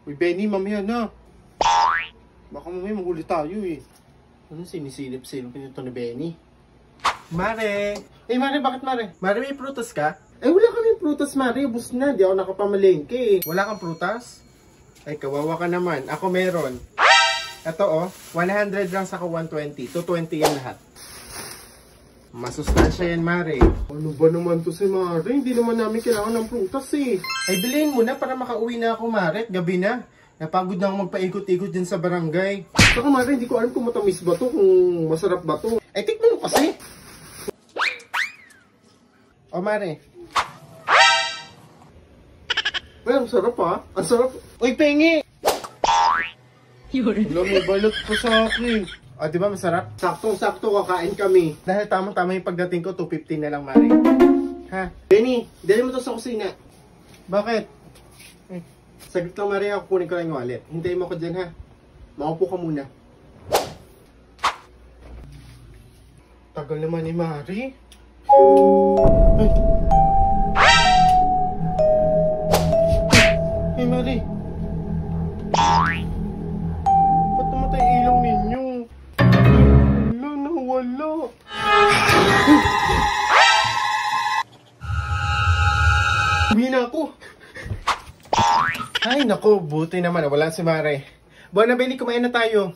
Uy, Benny, mamaya na. Baka mamaya mahuli tayo eh. Ano sinisilip-silip nito ni Benny? Mare! Eh, Mare, bakit Mare? Mare, may prutas ka? Eh, wala kami prutas, Mare. Ubus na. Di ako nakapamalengke eh. Wala kang prutas? Ay, kawawa ka naman. Ako meron. Ito oh, 100 lang sa 120. 220 yan lahat. Masustansya yan, Mare. Ano ba naman to si Mare? Hindi naman namin kailangan ng prutas eh. Ay, bilhin mo na para makauwi na ako, Mare. Gabi na. Napagod na ako magpaikot-ikot din sa barangay. Saka, Mare, hindi ko alam kung matamis ba to, kung masarap ba to. Ay, tikman mo kasi. O, Mare. Well, ang sarap ha. Ang sarap. Uy, pengi! Wala, may balot pa sa akin. O, diba masarap? Saktong-sakto kakain kami. Dahil tamang-tama yung pagdating ko, 250 na lang, Mare. Ha? Benny, dali mo to sa kusina. Bakit? Saglit lang, Mare. Ako kunin ko lang yung wallet. Hintayin mo ko dyan, ha? Maupo ka muna. Tagal naman ni Mare. Ay! Hey, Mare. Ba't namatay ilaw ninyo? Wala, nawala. Uwi na ako. Ay, naku, buti naman. Wala si Mare. Buwan na, Benny, kumain na tayo.